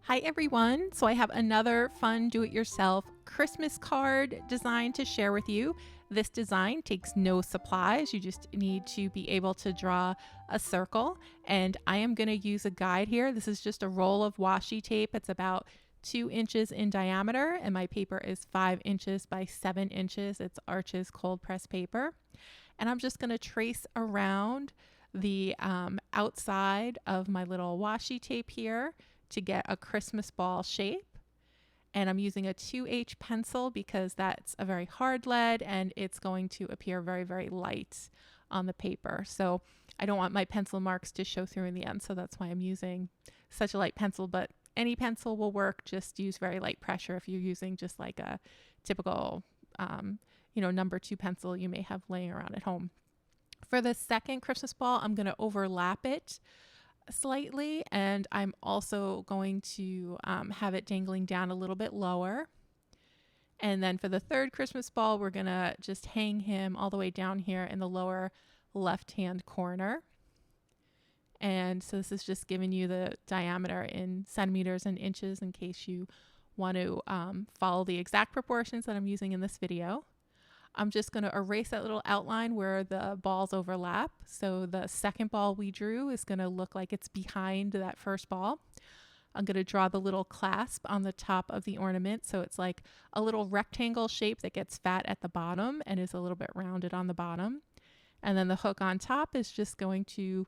Hi everyone! So I have another fun do-it-yourself Christmas card design to share with you. This design takes no supplies. You just need to be able to draw a circle, and I am going to use a guide here. This is just a roll of washi tape. It's about 2 inches in diameter, and my paper is 5 inches by 7 inches. It's Arches cold press paper, and I'm just going to trace around the outside of my little washi tape here to get a Christmas ball shape. And I'm using a 2H pencil because that's a very hard lead and it's going to appear very, very light on the paper. So I don't want my pencil marks to show through in the end. So that's why I'm using such a light pencil, but any pencil will work. Just use very light pressure if you're using just like a typical, number 2 pencil you may have laying around at home. For the second Christmas ball, I'm going to overlap it slightly, and I'm also going to have it dangling down a little bit lower. And then for the third Christmas ball, we're gonna just hang him all the way down here in the lower left hand corner. And so this is just giving you the diameter in centimeters and inches in case you want to follow the exact proportions that I'm using in this video. I'm just going to erase that little outline where the balls overlap. So the second ball we drew is going to look like it's behind that first ball. I'm going to draw the little clasp on the top of the ornament. So it's like a little rectangle shape that gets fat at the bottom and is a little bit rounded on the bottom. And then the hook on top is just going to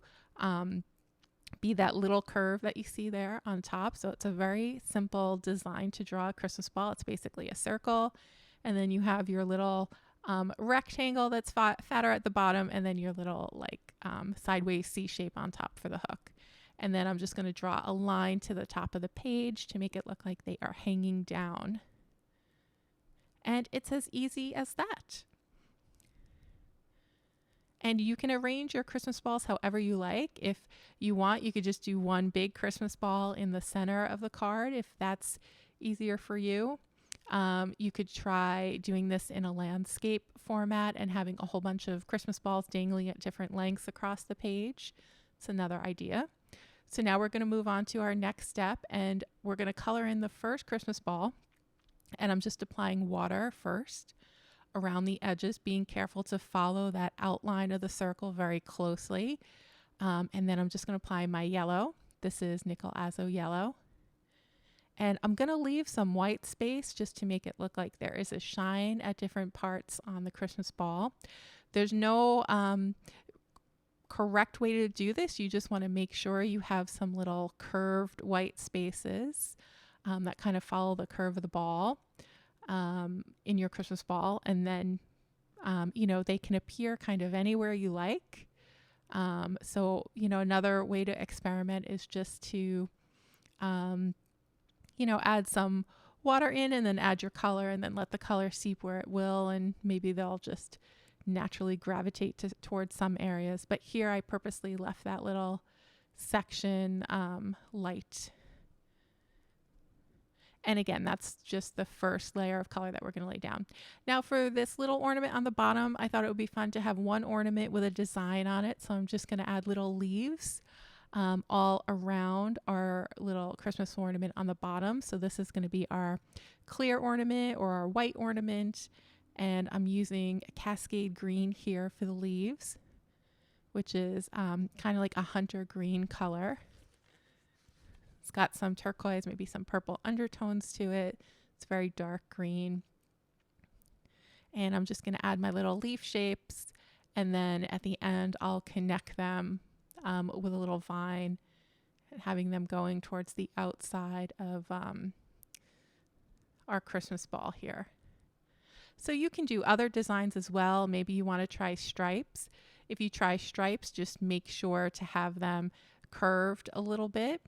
be that little curve that you see there on top. So it's a very simple design to draw a Christmas ball. It's basically a circle. And then you have your little rectangle that's fatter at the bottom, and then your little sideways C shape on top for the hook. And then I'm just going to draw a line to the top of the page to make it look like they are hanging down. And it's as easy as that. And you can arrange your Christmas balls however you like. If you want, you could just do one big Christmas ball in the center of the card if that's easier for you. You could try doing this in a landscape format and having a whole bunch of Christmas balls dangling at different lengths across the page. It's another idea. So now we're going to move on to our next step, and we're going to color in the first Christmas ball. And I'm just applying water first around the edges, being careful to follow that outline of the circle very closely. And then I'm just going to apply my yellow. This is Nickel Azo yellow. And I'm going to leave some white space just to make it look like there is a shine at different parts on the Christmas ball. There's no correct way to do this. You just want to make sure you have some little curved white spaces that kind of follow the curve of the ball in your Christmas ball. And then, they can appear kind of anywhere you like. So, another way to experiment is just to add some water in and then add your color and then let the color seep where it will, and maybe they'll just naturally gravitate towards some areas. But here I purposely left that little section light. And again, that's just the first layer of color that we're going to lay down. Now for this little ornament on the bottom, I thought it would be fun to have one ornament with a design on it. So I'm just going to add little leaves all around our little Christmas ornament on the bottom. So this is going to be our clear ornament or our white ornament. And I'm using a Cascade green here for the leaves, which is kind of like a hunter green color. It's got some turquoise, maybe some purple undertones to it. It's very dark green. And I'm just going to add my little leaf shapes. And then at the end, I'll connect them with a little vine, having them going towards the outside of our Christmas ball here. So you can do other designs as well. Maybe you want to try stripes. If you try stripes, just make sure to have them curved a little bit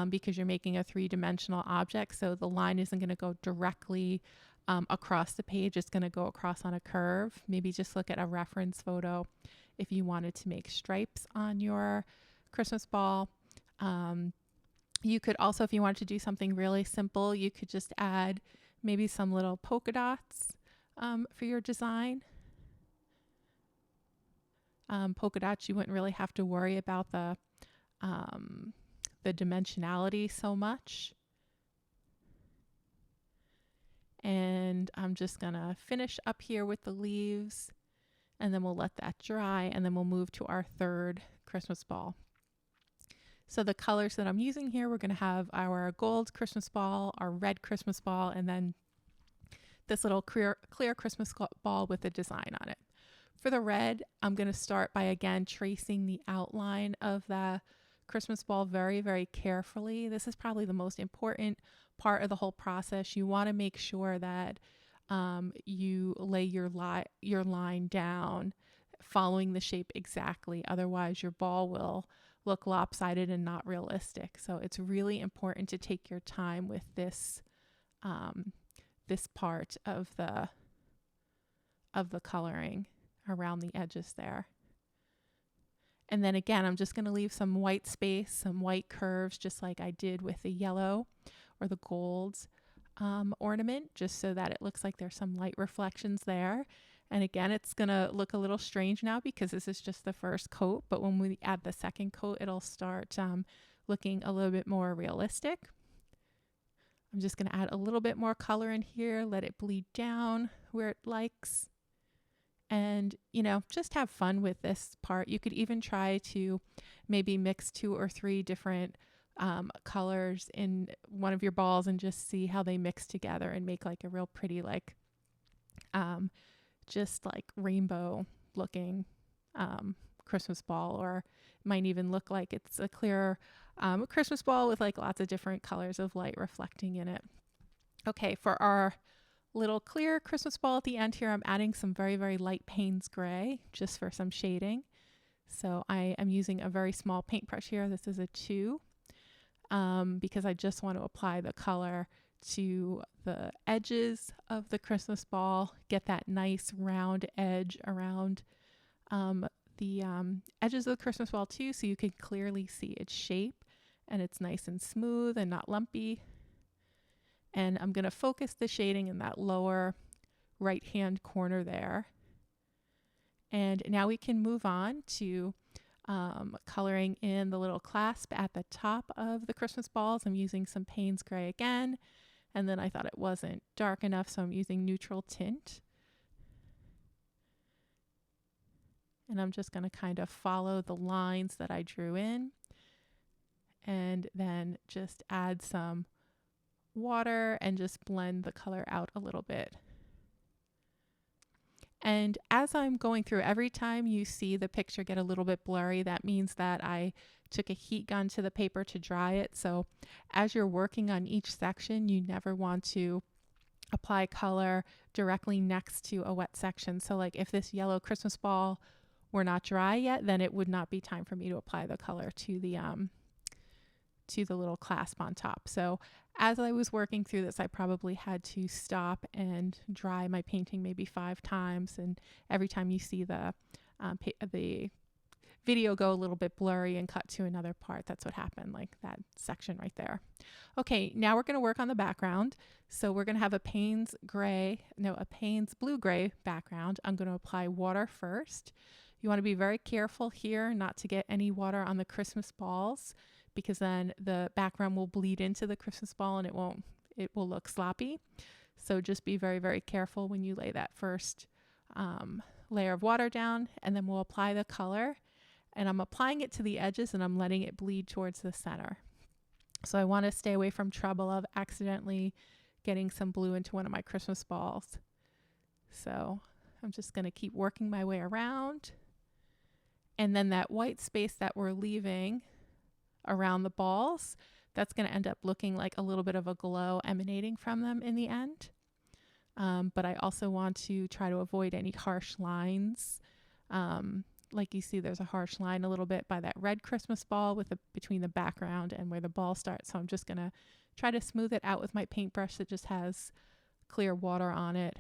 because you're making a 3-dimensional object. So the line isn't going to go directly across the page. It's going to go across on a curve. Maybe just look at a reference photo if you wanted to make stripes on your Christmas ball. You could also, if you wanted to do something really simple, you could just add maybe some little polka dots for your design. Polka dots, you wouldn't really have to worry about the dimensionality so much. And I'm just gonna finish up here with the leaves, and then we'll let that dry, and then we'll move to our third Christmas ball. So the colors that I'm using here, we're gonna have our gold Christmas ball, our red Christmas ball, and then this little clear Christmas ball with a design on it. For the red, I'm going to start by again tracing the outline of the Christmas ball very, very carefully. This is probably the most important part of the whole process. You want to make sure that you lay your line down following the shape exactly. Otherwise, your ball will look lopsided and not realistic. So it's really important to take your time with this this part of the coloring around the edges there. And then again, I'm just going to leave some white space, some white curves, just like I did with the yellow or the gold ornament, just so that it looks like there's some light reflections there. And again, it's going to look a little strange now because this is just the first coat, but when we add the second coat, it'll start looking a little bit more realistic. I'm just going to add a little bit more color in here, let it bleed down where it likes. And, you know, just have fun with this part. You could even try to maybe mix 2 or 3 different colors in one of your balls and just see how they mix together and make like a real pretty, like, just like rainbow looking Christmas ball, or it might even look like it's a clear Christmas ball with like lots of different colors of light reflecting in it. Okay, for our little clear Christmas ball at the end here, I'm adding some very, very light Payne's gray just for some shading. So I am using a very small paintbrush here. This is a 2 because I just want to apply the color to the edges of the Christmas ball, get that nice round edge around the edges of the Christmas ball too, so you can clearly see its shape and it's nice and smooth and not lumpy. And I'm going to focus the shading in that lower right hand corner there. And now we can move on to coloring in the little clasp at the top of the Christmas balls. I'm using some Payne's gray again, and then I thought it wasn't dark enough, so I'm using neutral tint. And I'm just going to kind of follow the lines that I drew in, and then just add some water and just blend the color out a little bit. And as I'm going through, every time you see the picture get a little bit blurry, that means that I took a heat gun to the paper to dry it. So as you're working on each section, you never want to apply color directly next to a wet section. So like if this yellow Christmas ball were not dry yet, then it would not be time for me to apply the color to the little clasp on top. So as I was working through this, I probably had to stop and dry my painting maybe 5 times. And every time you see the video go a little bit blurry and cut to another part, that's what happened, like that section right there. Okay, now we're going to work on the background. So we're going to have a Payne's blue-gray background. I'm going to apply water first. You want to be very careful here not to get any water on the Christmas balls, because then the background will bleed into the Christmas ball and it will look sloppy. So just be very, very careful when you lay that first layer of water down, and then we'll apply the color. And I'm applying it to the edges and I'm letting it bleed towards the center. So I want to stay away from trouble of accidentally getting some blue into one of my Christmas balls. So I'm just going to keep working my way around. And then that white space that we're leaving around the balls, that's going to end up looking like a little bit of a glow emanating from them in the end. But I also want to try to avoid any harsh lines. Like you see, there's a harsh line a little bit by that red Christmas ball between the background and where the ball starts. So I'm just going to try to smooth it out with my paintbrush that just has clear water on it.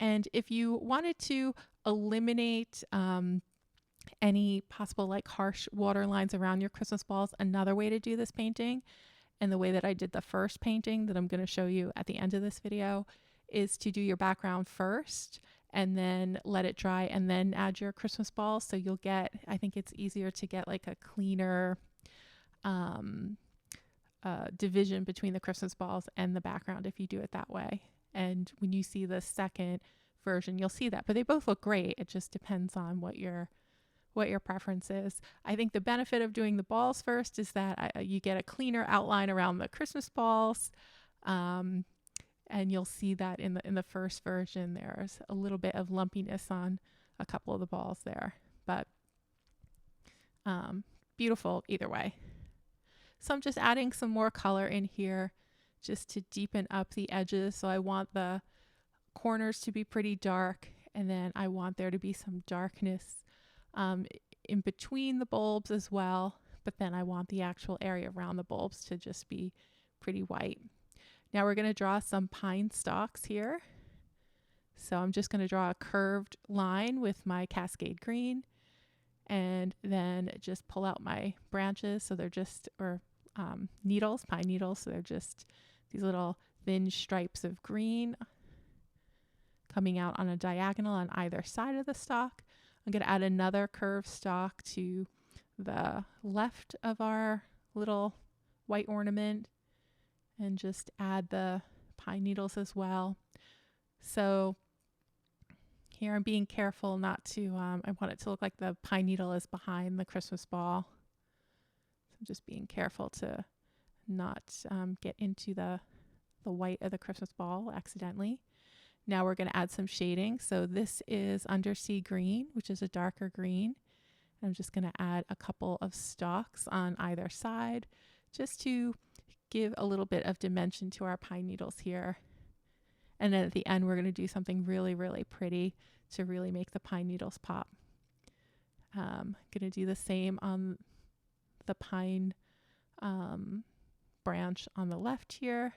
And if you wanted to eliminate any possible like harsh water lines around your Christmas balls, another way to do this painting, and the way that I did the first painting that I'm going to show you at the end of this video, is to do your background first and then let it dry and then add your Christmas balls. So you'll get, I think it's easier to get like a cleaner division between the Christmas balls and the background if you do it that way. And when you see the second version, you'll see that. But they both look great. It just depends on what your preference is. I think the benefit of doing the balls first is that you get a cleaner outline around the Christmas balls. And you'll see that in the first version, there's a little bit of lumpiness on a couple of the balls there, but beautiful either way. So I'm just adding some more color in here just to deepen up the edges. So I want the corners to be pretty dark, and then I want there to be some darkness in between the bulbs as well, but then I want the actual area around the bulbs to just be pretty white. Now we're going to draw some pine stalks here. So I'm just going to draw a curved line with my Cascade green, and then just pull out my branches. So they're just, needles, pine needles. So they're just these little thin stripes of green coming out on a diagonal on either side of the stalk. I'm going to add another curved stalk to the left of our little white ornament, and just add the pine needles as well. So here I'm being careful not to, I want it to look like the pine needle is behind the Christmas ball. So I'm just being careful to not get into the white of the Christmas ball accidentally. Now we're going to add some shading. So this is Undersea Green, which is a darker green. I'm just going to add a couple of stalks on either side just to give a little bit of dimension to our pine needles here. And then at the end, we're going to do something really, really pretty to really make the pine needles pop. I'm going to do the same on the pine branch on the left here.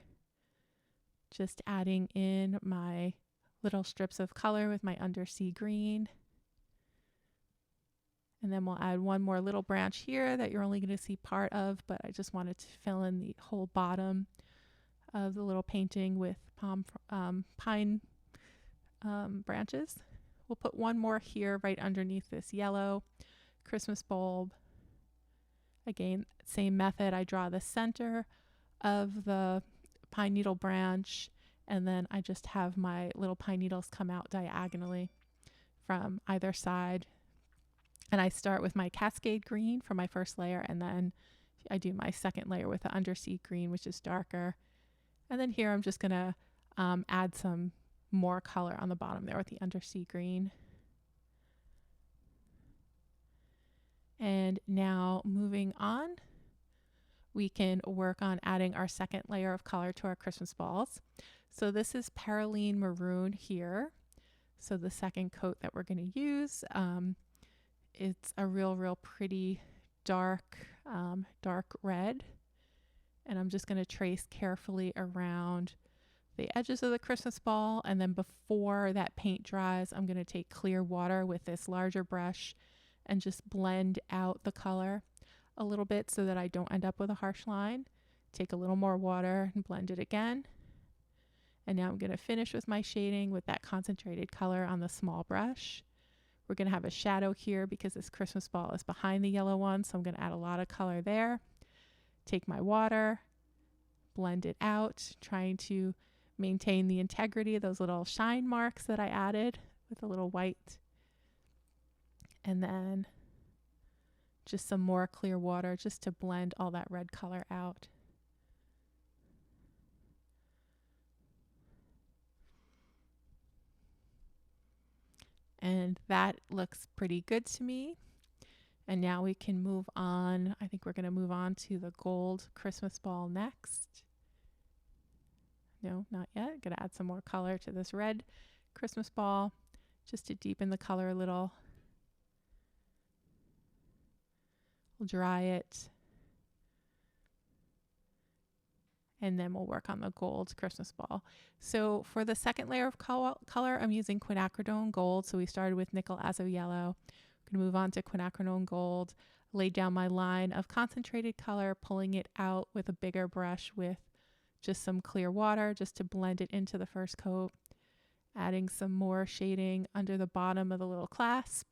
Just adding in my little strips of color with my Undersea Green. And then we'll add one more little branch here that you're only going to see part of, but I just wanted to fill in the whole bottom of the little painting with pine branches. We'll put one more here right underneath this yellow Christmas bulb. Again, same method. I draw the center of the pine needle branch, and then I just have my little pine needles come out diagonally from either side. And I start with my Cascade green for my first layer, and then I do my second layer with the Undersea Green, which is darker. And then here I'm just going to add some more color on the bottom there with the Undersea Green. And now moving on, we can work on adding our second layer of color to our Christmas balls. So this is Paraline Maroon here. So the second coat that we're going to use, it's a real pretty dark red. And I'm just going to trace carefully around the edges of the Christmas ball. And then before that paint dries, I'm going to take clear water with this larger brush and just blend out the color a little bit so that I don't end up with a harsh line. Take a little more water and blend it again. And now I'm going to finish with my shading with that concentrated color on the small brush. We're going to have a shadow here because this Christmas ball is behind the yellow one, so I'm going to add a lot of color there. Take my water, blend it out, trying to maintain the integrity of those little shine marks that I added with a little white. And then just some more clear water just to blend all that red color out. And that looks pretty good to me. And now we can move on. I think we're going to move on to the gold Christmas ball next. No, not yet. Going to add some more color to this red Christmas ball just to deepen the color a little. We'll dry it. And then we'll work on the gold Christmas ball. So for the second layer of color, I'm using quinacridone gold. So we started with nickel azo yellow. I'm going to move on to quinacridone gold, lay down my line of concentrated color, pulling it out with a bigger brush with just some clear water just to blend it into the first coat, adding some more shading under the bottom of the little clasp,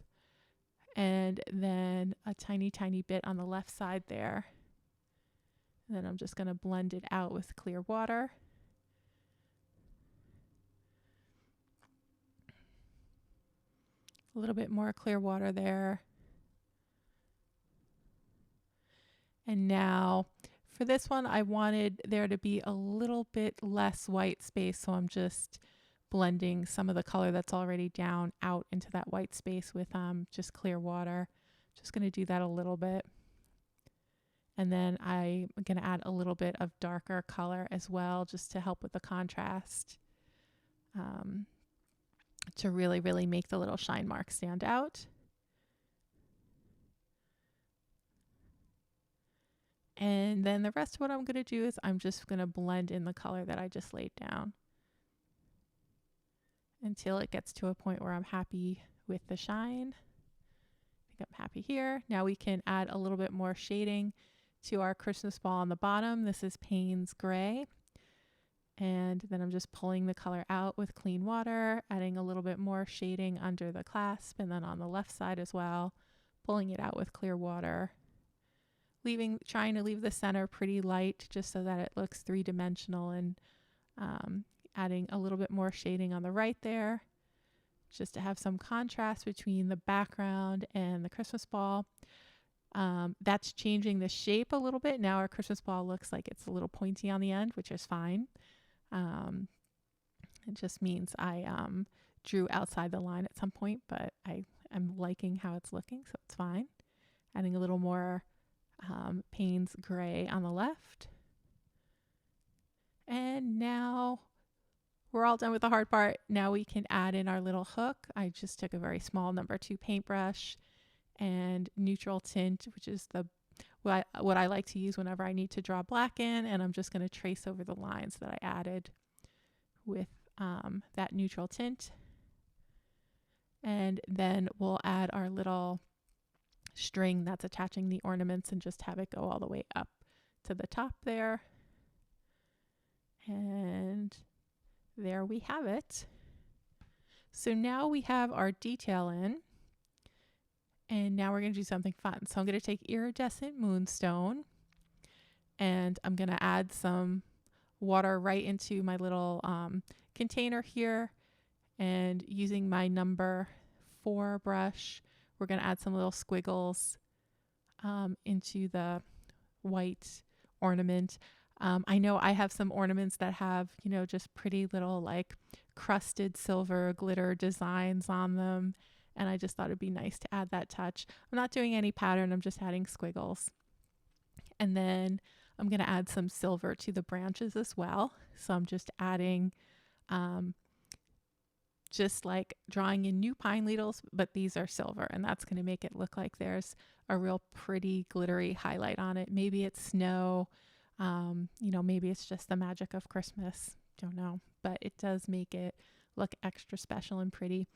and then a tiny bit on the left side there. And then I'm just going to blend it out with clear water. A little bit more clear water there. And now for this one, I wanted there to be a little bit less white space, so I'm just blending some of the color that's already down out into that white space with just clear water. Just going to do that a little bit. And then I'm going to add a little bit of darker color as well, just to help with the contrast, to really, really make the little shine marks stand out. And then the rest of what I'm going to do is I'm just going to blend in the color that I just laid down until it gets to a point where I'm happy with the shine. I think I'm happy here. Now we can add a little bit more shading to our Christmas ball on the bottom. This is Payne's Gray. And then I'm just pulling the color out with clean water, adding a little bit more shading under the clasp and then on the left side as well, pulling it out with clear water. Trying to leave the center pretty light just so that it looks three-dimensional, and adding a little bit more shading on the right there just to have some contrast between the background and the Christmas ball. That's changing the shape a little bit. Now our Christmas ball looks like it's a little pointy on the end, which is fine. It just means I drew outside the line at some point, but I'm liking how it's looking, so it's fine. Adding a little more Payne's Gray on the left. And now we're all done with the hard part. Now we can add in our little hook. I just took a very small number 2 paintbrush and neutral tint, which is what I like to use whenever I need to draw black in, and I'm just going to trace over the lines that I added with that neutral tint. And then we'll add our little string that's attaching the ornaments and just have it go all the way up to the top there. And there we have it. So now we have our detail in, and now we're going to do something fun. So I'm going to take iridescent moonstone, and I'm going to add some water right into my little container here, and using my number 4 brush, we're going to add some little squiggles into the white ornament. I know I have some ornaments that have, just pretty little like crusted silver glitter designs on them, and I just thought it'd be nice to add that touch. I'm not doing any pattern, I'm just adding squiggles. And then I'm going to add some silver to the branches as well. So I'm just adding just like drawing in new pine needles, but these are silver, and that's going to make it look like there's a real pretty glittery highlight on it. Maybe it's snow, maybe it's just the magic of Christmas. Don't know, but it does make it look extra special and pretty.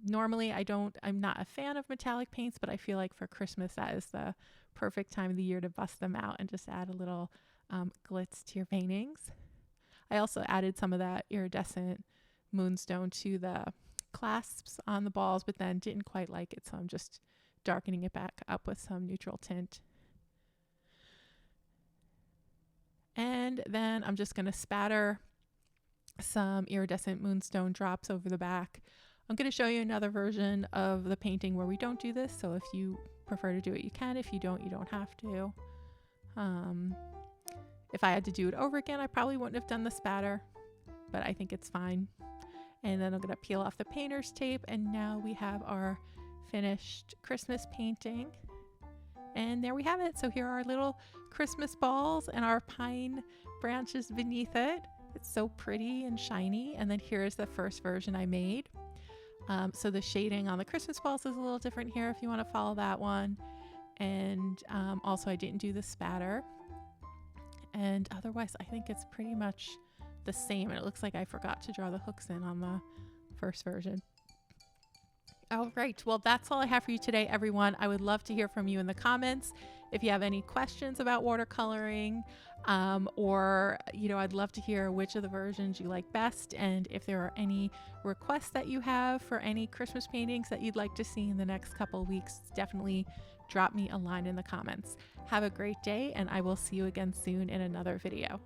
Normally I'm not a fan of metallic paints, but I feel like for Christmas that is the perfect time of the year to bust them out and just add a little glitz to your paintings. I also added some of that iridescent moonstone to the clasps on the balls, but then didn't quite like it, so I'm just darkening it back up with some neutral tint. And then I'm just going to spatter some iridescent moonstone drops over the back. I'm going to show you another version of the painting where we don't do this, so if you prefer to do it, you can. If you don't, you don't have to. If I had to do it over again, I probably wouldn't have done the spatter, but I think it's fine. And then I'm going to peel off the painter's tape, and now we have our finished Christmas painting. And there we have it. So here are our little Christmas balls and our pine branches beneath it. It's so pretty and shiny. And then here's the first version I made. So the shading on the Christmas balls is a little different here if you want to follow that one. And also I didn't do the spatter. And otherwise I think it's pretty much the same. And it looks like I forgot to draw the hooks in on the first version. All right. Well, that's all I have for you today, everyone. I would love to hear from you in the comments. If you have any questions about watercoloring, or, I'd love to hear which of the versions you like best. And if there are any requests that you have for any Christmas paintings that you'd like to see in the next couple of weeks, definitely drop me a line in the comments. Have a great day, and I will see you again soon in another video.